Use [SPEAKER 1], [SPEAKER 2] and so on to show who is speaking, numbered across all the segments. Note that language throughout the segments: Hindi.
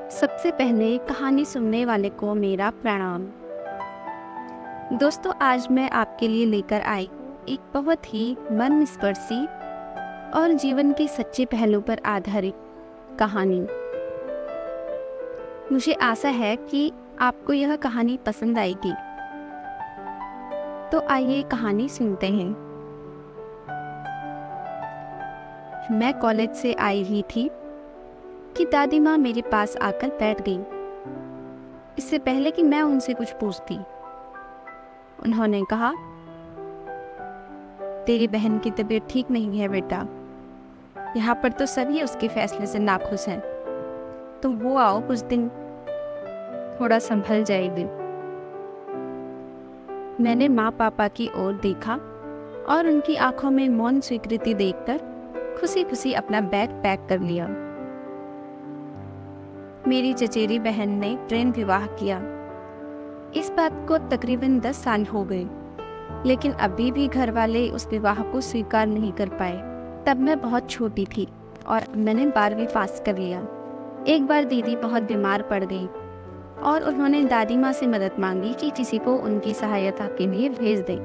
[SPEAKER 1] सबसे पहले कहानी सुनने वाले को मेरा प्रणाम। दोस्तों, आज मैं आपके लिए लेकर आई एक बहुत ही मर्मस्पर्शी और जीवन के सच्चे पहलू पर आधारित कहानी। मुझे आशा है कि आपको यह कहानी पसंद आएगी। तो आइए कहानी सुनते हैं। मैं कॉलेज से आई ही थी कि दादी माँ मेरे पास आकर बैठ गई। इससे पहले कि मैं उनसे कुछ पूछती, उन्होंने कहा, तेरी बहन की तबीयत ठीक नहीं है बेटा। यहाँ पर तो सभी उसके फैसले से नाखुश हैं। तुम वो आओ कुछ दिन, थोड़ा संभल जाएगी। मैंने माँ पापा की ओर देखा और उनकी आंखों में मौन स्वीकृति देखकर खुशी खुशी अपना बैग पैक कर लिया। मेरी चचेरी बहन ने प्रेम विवाह किया। इस बात को तकरीबन 10 साल हो गए, लेकिन अभी भी घर वाले उस विवाह को स्वीकार नहीं कर पाए। तब मैं बहुत छोटी थी और मैंने 12वीं पास कर लिया। एक बार दीदी बहुत बीमार पड़ गई और उन्होंने दादी माँ से मदद मांगी कि किसी को उनकी सहायता के लिए भेज दें।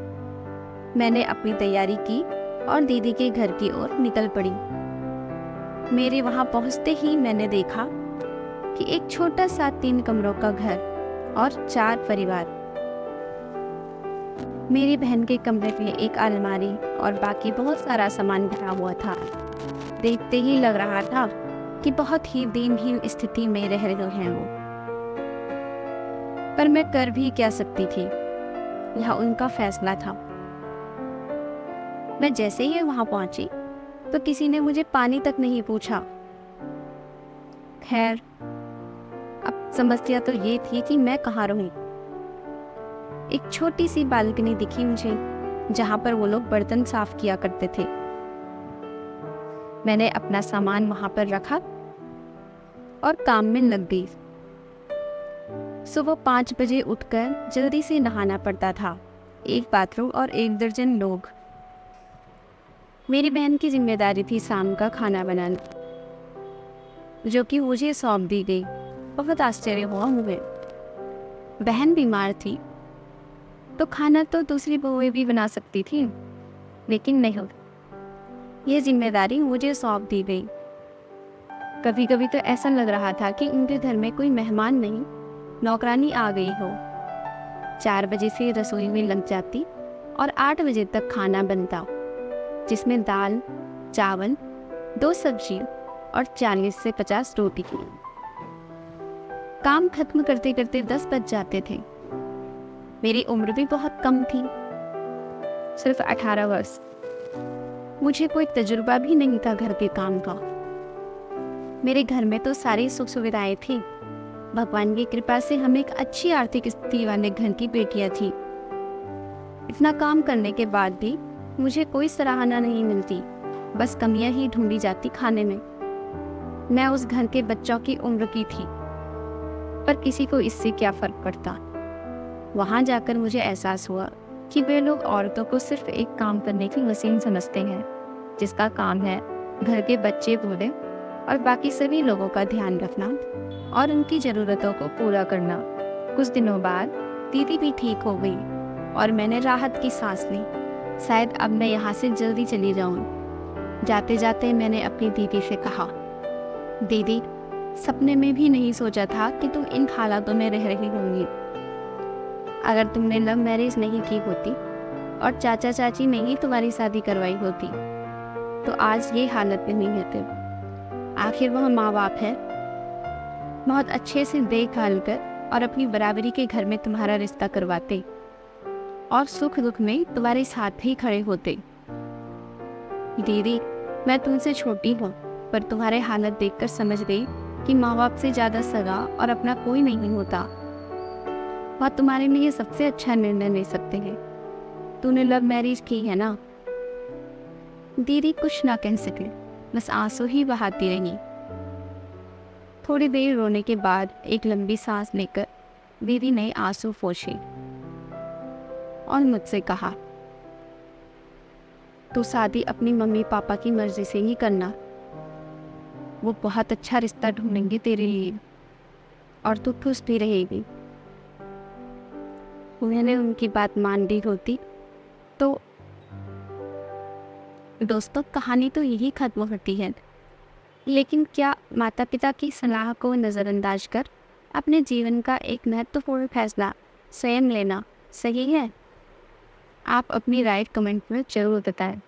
[SPEAKER 1] मैंने अपनी तैयारी की और दीदी के घर की ओर निकल पड़ी। मेरे वहाँ पहुँचते ही मैंने देखा कि एक छोटा सा 3 कमरों का घर और 4 परिवार। मेरी बहन के कमरे में एक अलमारी और बाकी बहुत सारा सामान भरा हुआ था। देखते ही लग रहा था कि बहुत ही दीनहीन स्थिति में रह रहे हैं वो। पर मैं कर भी क्या सकती थी, यह उनका फैसला था। मैं जैसे ही वहां पहुंची तो किसी ने मुझे पानी तक नहीं पूछा। खैर, अब समस्या तो ये थी कि मैं कहाँ रहूं। एक छोटी सी बालकनी दिखी मुझे, जहां पर वो लोग बर्तन साफ किया करते थे। मैंने अपना सामान वहां पर रखा और काम में लग गई। सुबह 5 बजे उठकर जल्दी से नहाना पड़ता था। एक बाथरूम और 1 दर्जन लोग। मेरी बहन की जिम्मेदारी थी शाम का खाना बनाना, जो कि मुझे सौंप दी गई। बहुत आश्चर्य हुआ मुझे। बहन बीमार थी तो खाना तो दूसरी बहुएं भी बना सकती थी, लेकिन नहीं, ये जिम्मेदारी मुझे सौंप दी गई। कभी कभी तो ऐसा लग रहा था कि उनके घर में कोई मेहमान नहीं, नौकरानी आ गई हो। 4 बजे से रसोई में लग जाती और 8 बजे तक खाना बनता, जिसमें दाल, चावल, 2 सब्जी और 40 से 50 रोटी की। काम खत्म करते करते 10 बज जाते थे। मेरी उम्र भी बहुत कम थी, सिर्फ 18 वर्ष। मुझे कोई तजुर्बा भी नहीं था घर के काम का। मेरे घर में तो सारी सुख सुविधाएं थी। भगवान की कृपा से हम एक अच्छी आर्थिक स्थिति वाले घर की बेटियां थी। इतना काम करने के बाद भी मुझे कोई सराहना नहीं मिलती, बस कमियां ही ढूंढी जाती खाने में। मैं उस घर के बच्चों की उम्र की थी, पर किसी को इससे क्या फर्क पड़ता। वहां जाकर मुझे एहसास हुआ कि वे लोग औरतों को सिर्फ एक काम करने की मशीन समझते हैं, जिसका काम है घर के बच्चे बूढ़े और बाकी सभी लोगों का ध्यान रखना और उनकी ज़रूरतों को पूरा करना। कुछ दिनों बाद दीदी भी ठीक हो गई और मैंने राहत की सांस ली। शायद अब मैं यहाँ से जल्दी चली जाऊँ। जाते जाते मैंने अपनी दीदी से कहा, दीदी, सपने में भी नहीं सोचा था कि तुम इन हालातों में रह रही होंगी। अगर तुमने लव मैरिज नहीं की होती और चाचा चाची ने ही तुम्हारी शादी करवाई होती तो आज ये हालत में नहीं होते। आखिर वह माँ बाप है, बहुत अच्छे से देखभाल कर और अपनी बराबरी के घर में तुम्हारा रिश्ता करवाते और सुख दुख में तुम्हारे साथ ही खड़े होते। दीदी, मैं तुमसे छोटी हूँ, पर तुम्हारे हालत देखकर समझ गई कि माँ बाप से ज़्यादा सगा और अपना कोई नहीं होता। वह तुम्हारे लिए सबसे अच्छा निर्णय ले सकते हैं। तूने लव मैरिज की है ना। दीदी कुछ ना कह सके, बस आंसू ही बहाती रही। थोड़ी देर रोने के बाद एक लंबी सांस लेकर दीदी ने आंसू पोंछे और मुझसे कहा, तू शादी अपनी मम्मी पापा की मर्जी से ही करना। वो बहुत अच्छा रिश्ता ढूंढेंगे तेरे लिए। और तू खुश भी रहेगी। मैंने उनकी बात मान ली होती तो दोस्तों कहानी तो यही खत्म होती है। लेकिन क्या माता पिता की सलाह को नज़रअंदाज कर अपने जीवन का एक महत्वपूर्ण फैसला स्वयं लेना सही है? आप अपनी राय कमेंट में ज़रूर बताएं।